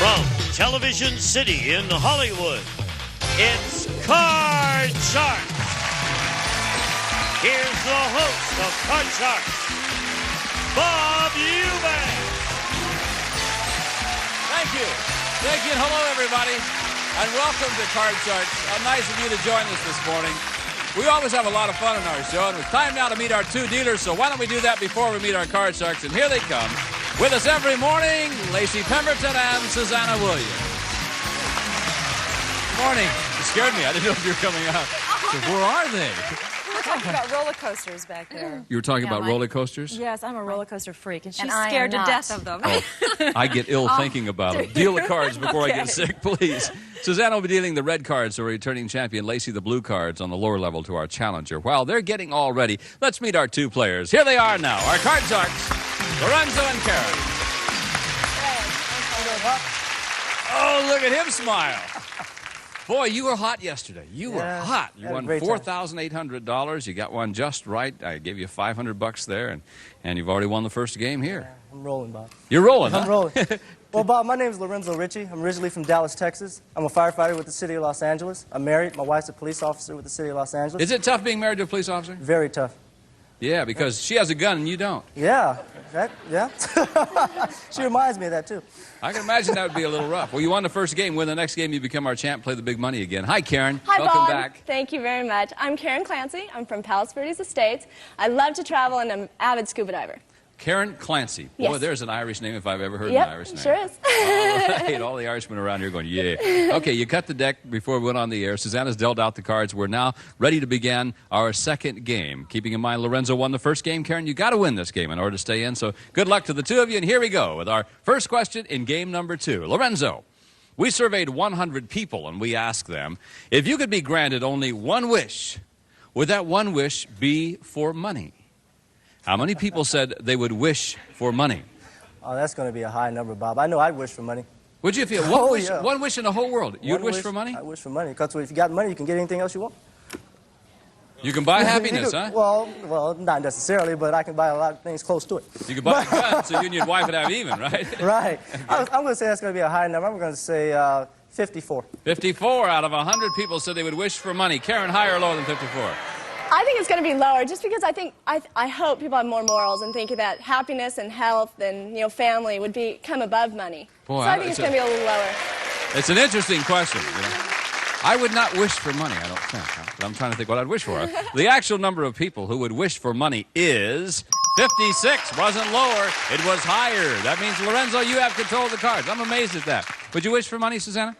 From Television City in Hollywood, it's Card Sharks. Here's the host of Card Sharks, Bob Eubank. Thank you. Thank you, and hello, everybody, and welcome to Card Sharks. How nice of you to join us this morning. We always have a lot of fun in our show, and it's time now to meet our two dealers, so why don't we do that before we meet our Card Sharks? And here they come. With us every morning, Lacey Pemberton and Susanna Williams. Morning. You scared me. I didn't know if you were coming out. So where are they? We were talking about roller coasters back there. You were talking about roller coasters? Yes, I'm a roller coaster freak, and she's I am scared to not. death of them. Oh, I get ill thinking about them. Deal the cards before I get sick, please. Susanna will be dealing the red cards to our returning champion, Lacey, the blue cards on the lower level to our challenger. While they're getting all ready, let's meet our two players. Here they are now, our Card Sharks, Lorenzo and Karen. Oh, look at him smile. Boy, you were hot yesterday. You were hot. You won $4,800. You got one just right. I gave you $500 there, and you've already won the first game here. Yeah, I'm rolling, Bob. You're rolling, I'm rolling. Well, Bob, my name is Lorenzo Ritchie. I'm originally from Dallas, Texas. I'm a firefighter with the City of Los Angeles. I'm married. My wife's a police officer with the City of Los Angeles. Is it tough being married to a police officer? Very tough. Yeah, because she has a gun and you don't. Yeah. She reminds me of that, too. I can imagine that would be a little rough. Well, you won the first game. Win the next game, you become our champ, play the big money again. Hi, Karen. Hi, Welcome Bob. back. Thank you very much. I'm Karen Clancy. I'm from Palos Verdes Estates. I love to travel, and I'm an avid scuba diver. Karen Clancy. Boy, Yes. there's an Irish name if I've ever heard Yep, an Irish name. sure is. All right, all the Irishmen around here going, yeah. Okay, you cut the deck before we went on the air. Susanna's dealt out the cards. We're now ready to begin our second game. Keeping in mind Lorenzo won the first game, Karen, you got to win this game in order to stay in. So good luck to the two of you, and here we go with our first question in game number 2. Lorenzo, we surveyed 100 people, and we asked them, if you could be granted only one wish, would that one wish be for money? How many people said they would wish for money? Oh, that's going to be a high number, Bob. I know I'd wish for money. Would you, if you had one wish in the whole world, you'd wish for money? I wish for money. Because if you got money, you can get anything else you want. You can buy happiness, huh? Well, not necessarily, but I can buy a lot of things close to it. You can buy a gun, so you and your wife would have even, right? Right. I'm going to say that's going to be a high number. I'm going to say 54. 54 out of 100 people said they would wish for money. Karen, higher or lower than 54? I think it's going to be lower, just because I hope people have more morals and think that happiness and health and family would come above money. Boy, so I think it's going to be a little lower. It's an interesting question. I would not wish for money, I don't think. But I'm trying to think what I'd wish for. The actual number of people who would wish for money is 56. Wasn't lower, it was higher. That means, Lorenzo, you have control of the cards. I'm amazed at that. Would you wish for money, Susanna?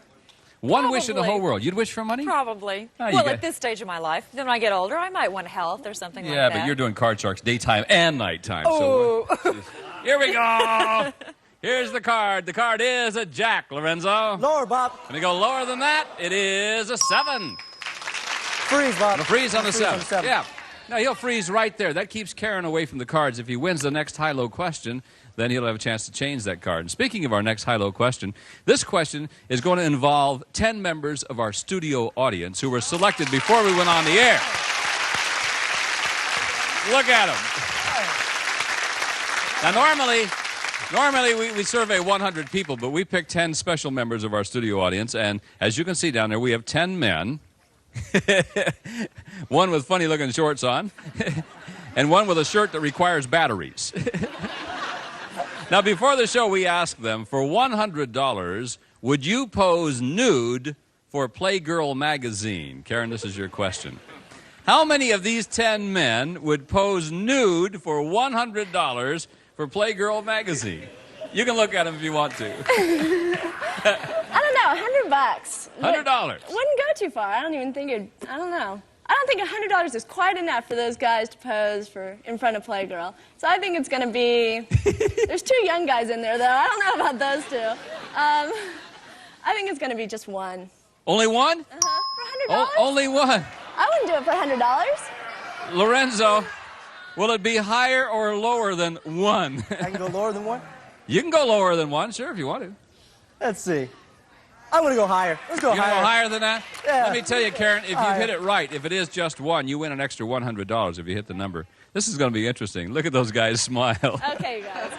One wish in the whole world. You'd wish for money? Probably. Oh, Well, at this stage of my life. Then when I get older, I might want health or something like that. Yeah, but you're doing Card Sharks daytime and nighttime. Oh. So here we go. Here's the card. The card is a jack, Lorenzo. Lower, Bob. Let me go lower than that. It is a 7. Freeze, Bob. A freeze on the 7. seven. Yeah. No, he'll freeze right there. That keeps Karen away from the cards. If he wins the next high-low question, then he'll have a chance to change that card. And speaking of our next high-low question, this question is going to involve 10 members of our studio audience who were selected before we went on the air. Look at them. Now, normally we survey 100 people, but we picked 10 special members of our studio audience. And as you can see down there, we have 10 men. One with funny-looking shorts on, and one with a shirt that requires batteries. Now, before the show, we asked them, for $100, would you pose nude for Playgirl magazine? Karen, this is your question. How many of these 10 men would pose nude for $100 for Playgirl magazine? You can look at them if you want to. I don't know, $100. $100. Wouldn't go too far. I don't even think I don't know. I don't think $100 is quite enough for those guys to pose in front of Playgirl. So I think it's going to be, there's 2 young guys in there, though. I don't know about those 2. I think it's going to be just one. Only one? For $100? Only one. I wouldn't do it for $100. Lorenzo, will it be higher or lower than 1? I can go lower than 1? You can go lower than 1, sure, if you want to. Let's see. I'm going to go higher. Let's go You're higher. going to go higher than that? Yeah. Let me tell you, Karen, if you hit it right, if it is just 1, you win an extra $100 if you hit the number. This is going to be interesting. Look at those guys smile. Okay, you guys.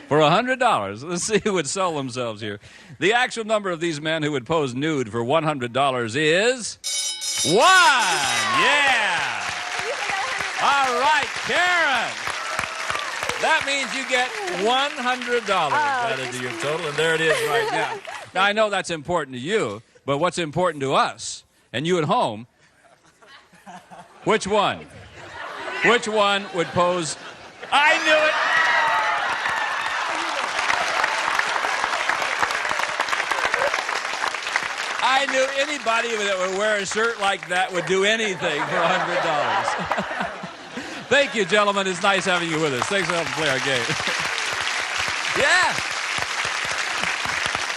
For $100. Let's see who would sell themselves here. The actual number of these men who would pose nude for $100 is 1. Yeah. All right, Karen. That means you get $100 added to your total, and there it is right now. Now, I know that's important to you, but what's important to us and you at home, which one? Which one would pose? I knew it. I knew anybody that would wear a shirt like that would do anything for $100. Thank you, gentlemen. It's nice having you with us. Thanks for helping play our game. Yeah.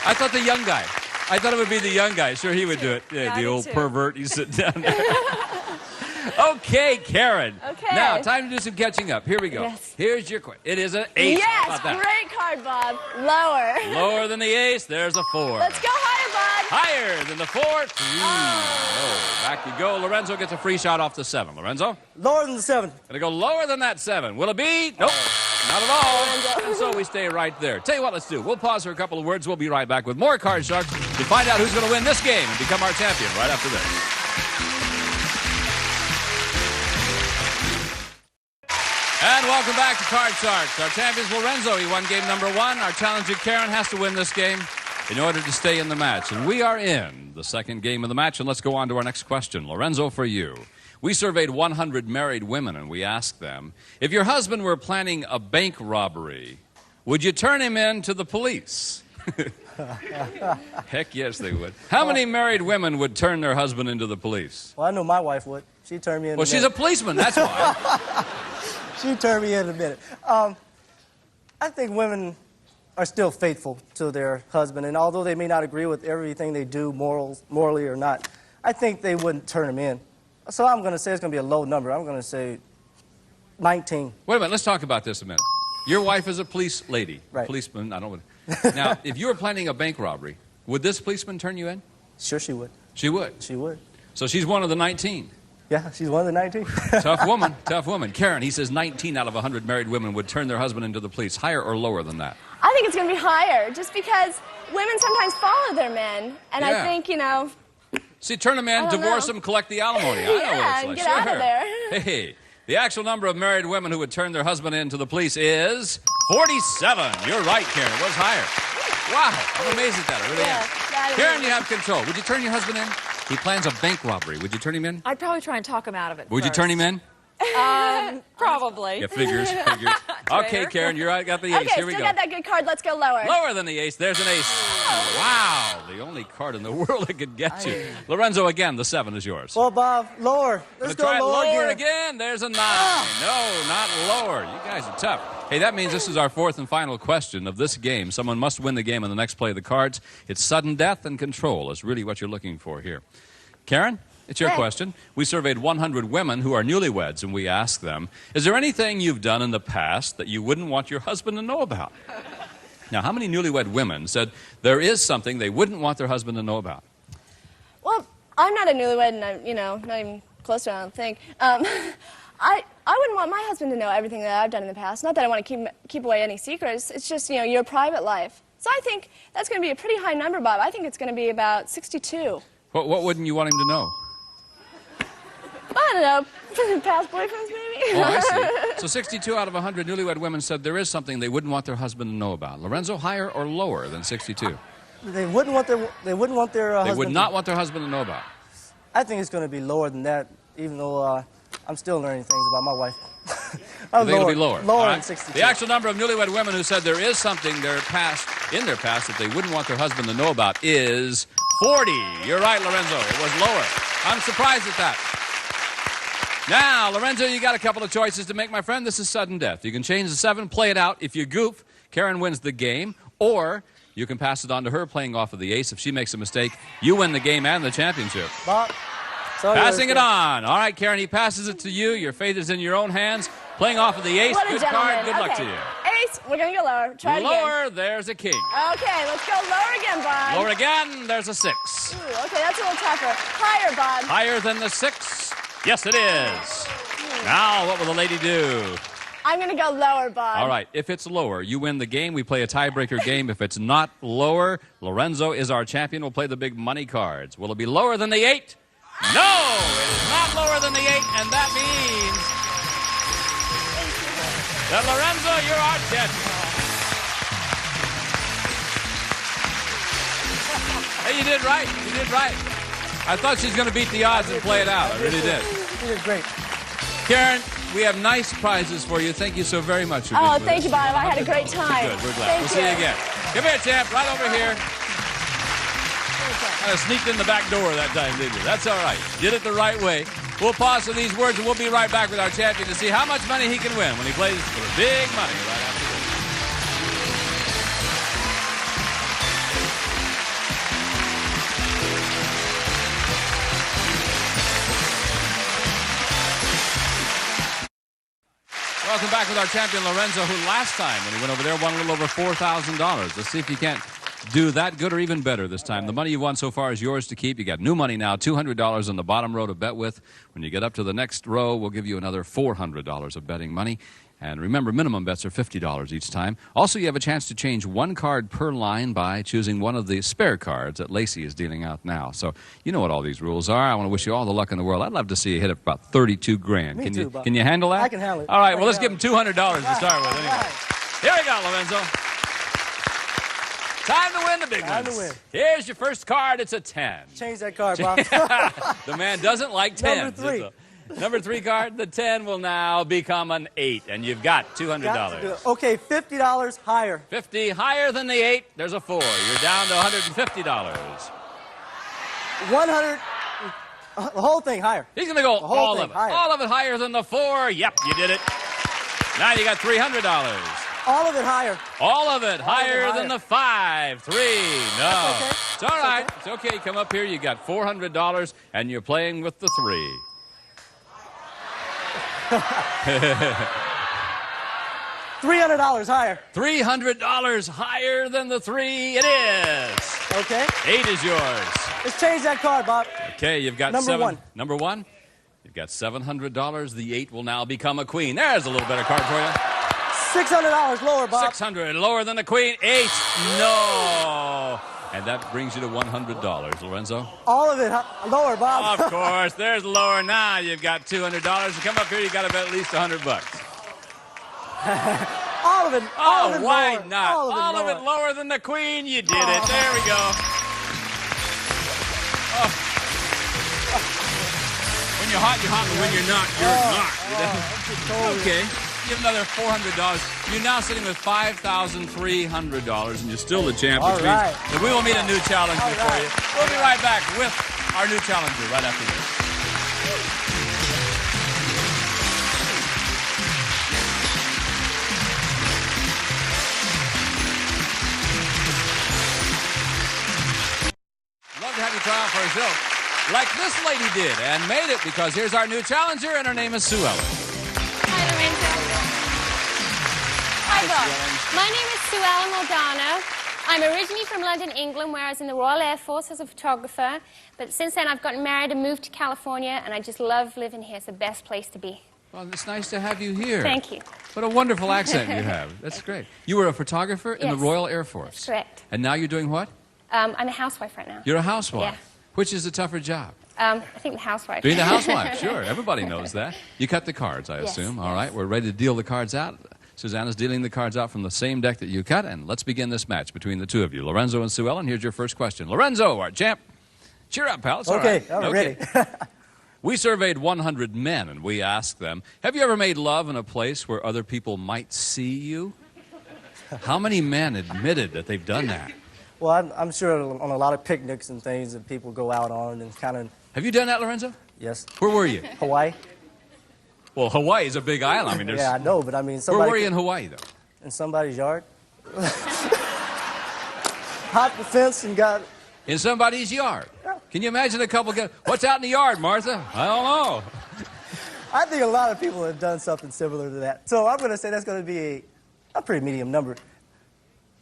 I thought the young guy. I thought it would be the young guy. Sure, he would do it. Yeah, the old pervert. He's sitting down there. Okay, Karen. Okay. Now, time to do some catching up. Here we go. Yes. Here's your question. It is an ace. Yes, How about that? great card, Bob. Lower. Lower than the ace, there's a 4. Let's go higher, Bob. Higher than the 4, 3. Oh, back you go. Lorenzo gets a free shot off the 7. Lorenzo? Lower than the 7. Gonna go lower than that 7. Will it be? Nope. Not at all. And so we stay right there. Tell you what, let's do. We'll pause for a couple of words. We'll be right back with more Card Sharks to find out who's going to win this game and become our champion right after this. And welcome back to Card Sharks. Our champion is Lorenzo. He won game number 1. Our challenger, Karen, has to win this game in order to stay in the match. And we are in the second game of the match. And let's go on to our next question. Lorenzo, for you. We surveyed 100 married women, and we asked them, if your husband were planning a bank robbery, would you turn him in to the police? Heck yes, they would. How many married women would turn their husband into the police? Well, I know my wife would. She'd turn me in. Well, she's a policeman, that's why. She'd turn me in a minute. I think women are still faithful to their husband, and although they may not agree with everything they do, morally or not, I think they wouldn't turn him in. So I'm going to say it's going to be a low number. I'm going to say 19. Wait a minute, let's talk about this a minute. Your wife is a police lady. Right. Policeman, I don't know. Now, if you were planning a bank robbery, would this policeman turn you in? Sure she would. She would? She would. So she's one of the 19. Yeah, she's one of the 19. Tough woman, tough woman. Karen, he says 19 out of 100 married women would turn their husband into the police. Higher or lower than that? I think it's going to be higher, just because women sometimes follow their men, and Yeah. I think, you know... See, turn him in, divorce him, collect the alimony. I know Yeah, what it's like. get out of there. Hey, the actual number of married women who would turn their husband into the police is 47. You're right, Karen. It was higher. Wow, I'm amazed at that. I really am. Yeah, Karen, you have control. Would you turn your husband in? He plans a bank robbery. Would you turn him in? I'd probably try and talk him out of it. Would you turn him in? Probably. Yeah, figures. Okay, Karen, you're right. Got the ace. Okay, Here we still go. got that good card. Let's go lower. Lower than the ace. There's an ace. Wow, the only card in the world that could get you. Lorenzo, again, the 7 is yours. Well, Bob, lower. Let's go Try it lower, lower again. again. There's a 9. No, not lower. You guys are tough. Hey, that means this is our 4th and final question of this game. Someone must win the game in the next play of the cards. It's sudden death and control is really what you're looking for here. Karen, it's your question. We surveyed 100 women who are newlyweds, and we asked them, is there anything you've done in the past that you wouldn't want your husband to know about? Now, how many newlywed women said there is something they wouldn't want their husband to know about? Well, I'm not a newlywed, and I'm, you know, not even close to it, I don't think. I wouldn't want my husband to know everything that I've done in the past. Not that I want to keep away any secrets. It's just, you know, your private life. So I think that's going to be a pretty high number, Bob. I think it's going to be about 62. What wouldn't you want him to know? I don't know, past boyfriends maybe? Oh, I see. So 62 out of 100 newlywed women said there is something they wouldn't want their husband to know about. Lorenzo, higher or lower than 62? They wouldn't want their husband. They would not want their husband to know about. I think it's going to be lower than that, even though I'm still learning things about my wife. I think it'll be lower. Lower All right. than 62. The actual number of newlywed women who said there is something in their past that they wouldn't want their husband to know about is 40. You're right, Lorenzo. It was lower. I'm surprised at that. Now, Lorenzo, you got a couple of choices to make, my friend. This is sudden death. You can change the 7, play it out. If you goof, Karen wins the game. Or you can pass it on to her, playing off of the ace. If she makes a mistake, you win the game and the championship. Bob, Passing it on. All right, Karen, he passes it to you. Your fate is in your own hands. Playing off of the ace. What a Good gentleman. card. Good luck to Okay. you. Ace, we're going to go lower. Try it again. Lower, there's a king. Okay, let's go lower again, Bob. Lower again, there's a 6. Ooh, okay, that's a little tougher. Higher, Bob. Higher than the 6? Yes, it is. Now, what will the lady do? I'm going to go lower, Bob. All right. If it's lower, you win the game. We play a tiebreaker game. If it's not lower, Lorenzo is our champion. We'll play the big money cards. Will it be lower than the 8? No! It is not lower than the 8, and that means that Lorenzo, you're our champion. Hey, you did right. You did right. I thought she was going to beat the odds and play it out. I really did. You did great. Karen, we have nice prizes for you. Thank you so very much for being with us. Thank you, Bob. I had a great time. Good. We're glad. We'll see you again. Come here, champ. Right over here. Kind of sneaked in the back door that time, didn't you? That's all right. Did it the right way. We'll pause for these words, and we'll be right back with our champion to see how much money he can win when he plays for big money right after this. Welcome back with our champion, Lorenzo, who last time, when he went over there, won a little over $4,000. Let's see if you can't do that good or even better this time. The money you've won so far is yours to keep. You got new money now, $200 on the bottom row to bet with. When you get up to the next row, we'll give you another $400 of betting money. And remember, minimum bets are $50 each time. Also, you have a chance to change one card per line by choosing one of the spare cards that Lacey is dealing out now. So you know what all these rules are. I want to wish you all the luck in the world. I'd love to see you hit about 32 grand. Me too, Bob. Can you handle that? I can handle it. All right, well, let's give him $200 to start with. Anyway. Right. Here we go, Lorenzo. Time to win the big Time ones. to win. Here's your first card. It's a 10. Change that card, Bob. The man doesn't like 10s. Number 3. Number 3 card, the 10 will now become an 8, and you've got $200. Got to do it. Okay, $50 higher. 50 higher than the 8, there's a 4. You're down to $150. 100. The whole thing higher. He's going to go whole all thing of it. higher. All of it higher than the 4. Yep, you did it. Now you got $300. All of it higher. All of it higher than the 5. 3. No. That's okay. It's all right. It's okay. Come up here. You got $400, and you're playing with the 3. $300 higher. $300 higher than the 3. It is. Okay. 8 is yours. Let's change that card, Bob. Okay, you've got Number 1. Number 1. You've got $700. The 8 will now become a queen. There's a little better card for you. $600 lower, Bob. 600 lower than the queen. 8. No. And that brings you to $100, Lorenzo. All of it lower, Bob. Of course. There's lower. Now you've got $200. To come up here, you got to bet at least $100. All of it. All of it why lower. not? All of it lower. lower than the queen. You did it. There we go. Oh. When you're hot, but when you're not, you're not. Okay. Give another $400. You're now sitting with $5,300, and you're still the champ, which means that we will meet a new challenger for you. We'll be right back with our new challenger right after this. Love to have you try out for a show like this lady did and made it, because here's our new challenger, and her name is Sue Ellen. Hi, Lorenzo. Hi, Bob. My name is Sue Ellen Aldana. I'm originally from London, England, where I was in the Royal Air Force as a photographer. But since then, I've gotten married and moved to California, and I just love living here. It's the best place to be. Well, it's nice to have you here. Thank you. What a wonderful accent you have. That's great. You were a photographer in the Yes. Royal Air Force. That's correct. And now you're doing what? I'm a housewife right now. You're a housewife. Yeah. Which is a tougher job? I think the housewife. Being a housewife, sure. Everybody knows that. You cut the cards, I Yes, assume. All yes. right, we're ready to deal the cards out. Susanna's dealing the cards out from the same deck that you cut, and let's begin this match between the two of you. Lorenzo and Sue Ellen, here's your first question. Lorenzo, our champ. Cheer up, pal. It's all Okay, right. I'm ready. We surveyed 100 men, and we asked them, have you ever made love in a place where other people might see you? How many men admitted that they've done that? Well, I'm sure on a lot of picnics and things that people go out on and kind of, Have you done that, Lorenzo? yes, Where were you? Hawaii. Well, Hawaii is a big island. I mean, there's... Yeah, I know, but I mean, Where somebody were you in Hawaii, though? in somebody's yard. Hopped the fence and got, In somebody's yard. Can you imagine a couple get, what's out in the yard, Martha? I don't know. I think a lot of people have done something similar to that. So I'm going to say that's going to be a pretty medium number.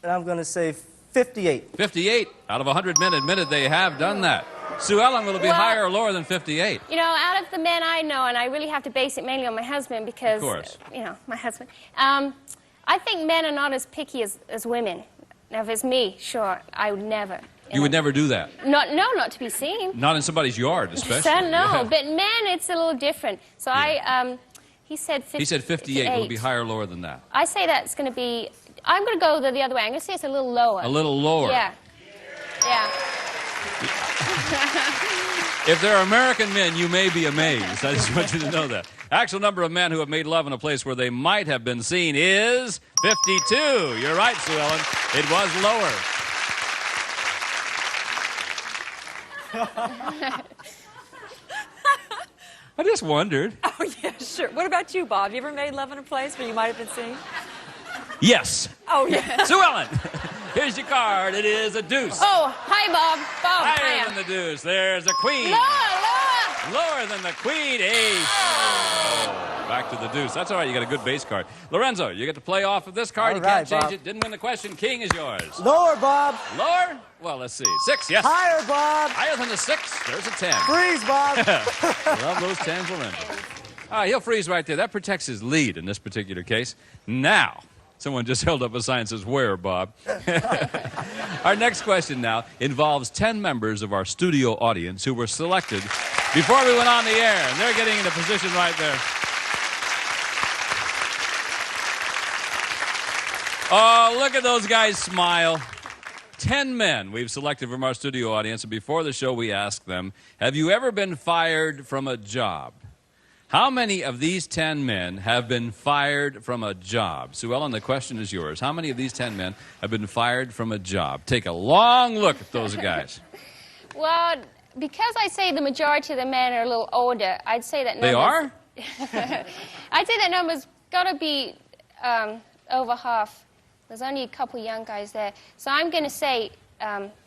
And I'm going to say 58. 58 out of 100 men admitted they have done that. Sue Ellen, will it be Well- higher or lower than 58? You know, out of the men I know, and I really have to base it mainly on my husband because, Of course. you know, my husband. I think men are not as picky as women. Now, if it's me, sure, I would never. You would never do that. Not to be seen. Not in somebody's yard, especially. So, no, Yeah. but men, it's a little different. So he said 50, He said 58. Will it be higher or lower than that? I say that's going to be, I'm going to go the other way. I'm going to say it's a little lower. A little lower. Yeah. Yeah. If there are American men, you may be amazed. I just want you to know that. Actual number of men who have made love in a place where they might have been seen is 52. You're right, Sue Ellen. It was lower. I just wondered. Oh, yeah, sure. What about you, Bob? You ever made love in a place where you might have been seen? Yes. Oh, yeah. Sue Ellen, here's your card. It is a deuce. Oh, hi, Bob. Bob, Higher hiya. than the deuce. There's a queen. Lower. Lower than the queen. Ace. Oh, back to the deuce. That's all right. You got a good base card. Lorenzo, you get to play off of this card. All You can't right, change Bob. it. Didn't win the question. King is yours. Lower, Bob. Lower? Well, let's see. 6, yes. Higher, Bob. Higher than the 6. There's a 10. Freeze, Bob. Love those 10s, Lorenzo. All right, he'll freeze right there. That protects his lead in this particular case. Now, someone just held up a sign that says, where, Bob? Our next question now involves 10 members of our studio audience who were selected before we went on the air, and they're getting into position right there. Oh, look at those guys smile. 10 men we've selected from our studio audience, and before the show we asked them, have you ever been fired from a job? How many of these 10 men have been fired from a job? Sue Ellen, the question is yours. How many of these 10 men have been fired from a job? Take a long look at those guys. Well, because I say the majority of the men are a little older, I'd say that They numbers... are? I'd say that number's got to be over half. There's only a couple young guys there. So I'm going to say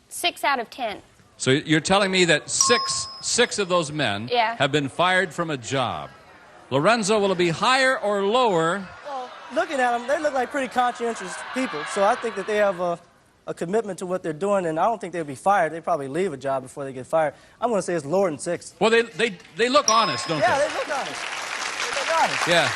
6 out of 10. So you're telling me that six of those men Yeah. have been fired from a job. Lorenzo, will it be higher or lower? Well, looking at them, they look like pretty conscientious people. So I think that they have a commitment to what they're doing, and I don't think they'll be fired. They probably leave a job before they get fired. I'm going to say it's lower than 6. Well, they look honest, don't Yeah, they? they look honest. They look honest. Yeah.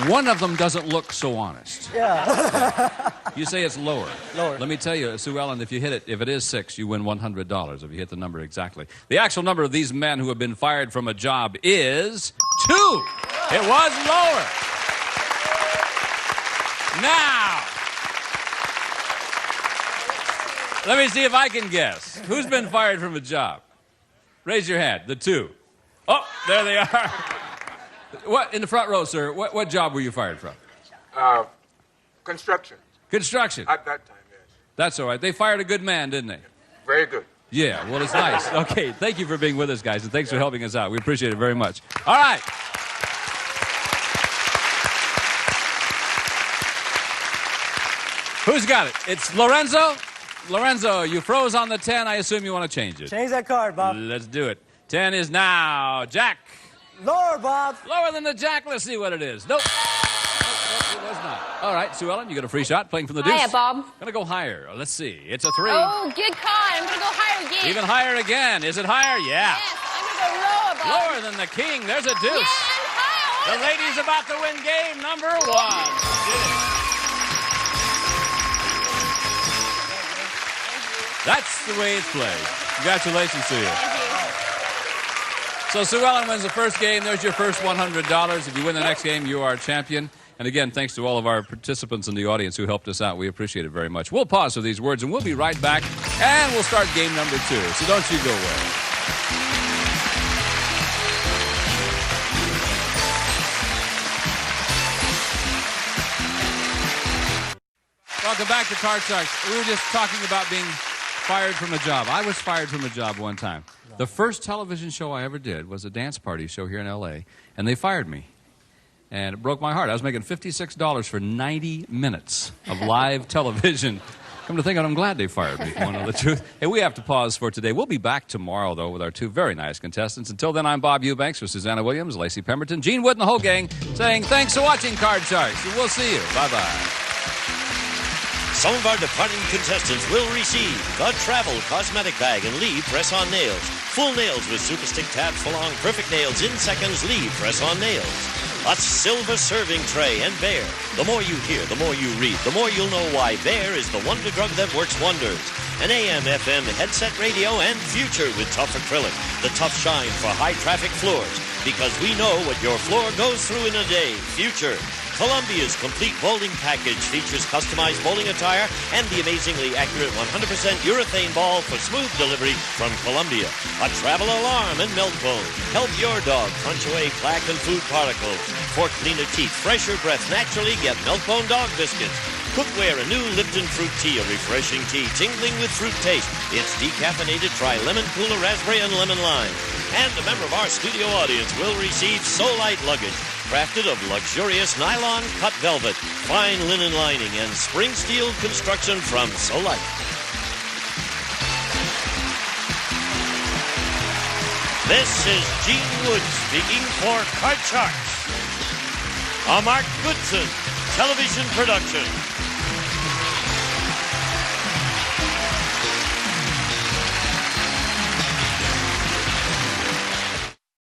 One of them doesn't look so honest. Yeah. You say it's lower. Lower. Let me tell you, Sue Ellen, if you hit it, if it is 6, you win $100 if you hit the number exactly. The actual number of these men who have been fired from a job is 2. It was lower. Now, let me see if I can guess. Who's been fired from a job? Raise your hand. The 2. Oh, there they are. What, in the front row, sir, what job were you fired from? Construction. Construction. At that time, yes. That's all right. They fired a good man, didn't they? Very good. Yeah, well, it's nice. Okay, thank you for being with us, guys, and thanks for helping us out. We appreciate it very much. All right. Who's got it? It's Lorenzo. Lorenzo, you froze on the 10. I assume you want to change it. Change that card, Bob. Let's do it. 10 is now Jack. Lower, Bob. Lower than the Jack. Let's see what it is. Nope. Nope, it was not. All right, Sue Ellen, you got a free shot playing from the deuce. Hiya, Bob. Gonna go higher. Let's see. It's a 3. Oh, good card. I'm going to go higher again. Even higher again. Is it higher? Yeah. Yes, I'm going to go lower, Bob. Lower than the king. There's a deuce. Yeah, and higher. The lady's about to win game number 1. Did it. That's the way it's played. Congratulations to you. So Sue Ellen wins the first game. There's your first $100. If you win the next game, you are champion. And again, thanks to all of our participants in the audience who helped us out. We appreciate it very much. We'll pause for these words, and we'll be right back, and we'll start game number 2. So don't you go away. Welcome back to Card Sharks. We were just talking about being fired from a job. I was fired from a job one time. The first television show I ever did was a dance party show here in L.A., and they fired me. And it broke my heart. I was making $56 for 90 minutes of live television. Come to think of it, I'm glad they fired me, to know the truth. Hey, we have to pause for today. We'll be back tomorrow, though, with our 2 very nice contestants. Until then, I'm Bob Eubanks for Susanna Williams, Lacey Pemberton, Gene Wood, and the whole gang saying thanks for watching Card Sharks, and we'll see you. Bye-bye. Some of our departing contestants will receive the Travel Cosmetic Bag and Lee Press-On Nails. Full nails with Super Stick tabs for long, perfect nails in seconds, Lee Press-On Nails. A silver serving tray and Bear. The more you hear, the more you read, the more you'll know why Bear is the wonder drug that works wonders. An AM/FM headset radio and Future with tough acrylic. The tough shine for high traffic floors. Because we know what your floor goes through in a day. Future. Columbia's complete bowling package features customized bowling attire and the amazingly accurate 100% urethane ball for smooth delivery from Columbia. A travel alarm and Milk Bone. Help your dog crunch away plaque and food particles. For cleaner teeth, fresher breath, naturally get Milk Bone dog biscuits. Cookware, a new Lipton fruit tea, a refreshing tea, tingling with fruit taste. It's decaffeinated, try lemon cooler, raspberry, and lemon lime. And a member of our studio audience will receive Solite luggage, crafted of luxurious nylon cut velvet, fine linen lining, and spring steel construction from Solite. This is Gene Wood speaking for Card Sharks. A Mark Goodson television production.